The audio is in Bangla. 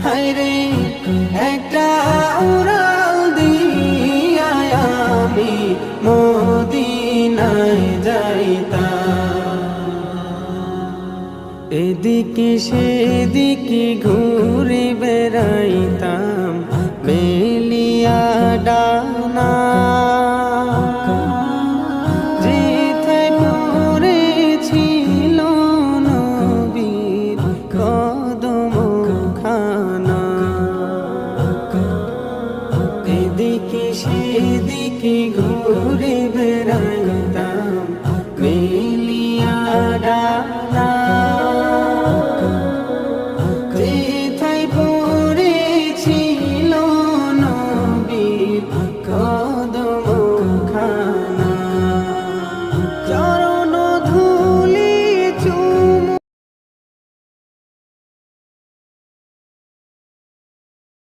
হায়রে একটা উড়াল দিয়া আমি মদিনায় যাইতাম। এদিকে সেদিকে ঘুরে বেড়াইতাম মেলিয়া ডানা, যেথায় পড়েছিল নবীর কদমখানা। এদিকে সেদিকে ঘুরে বেড়াই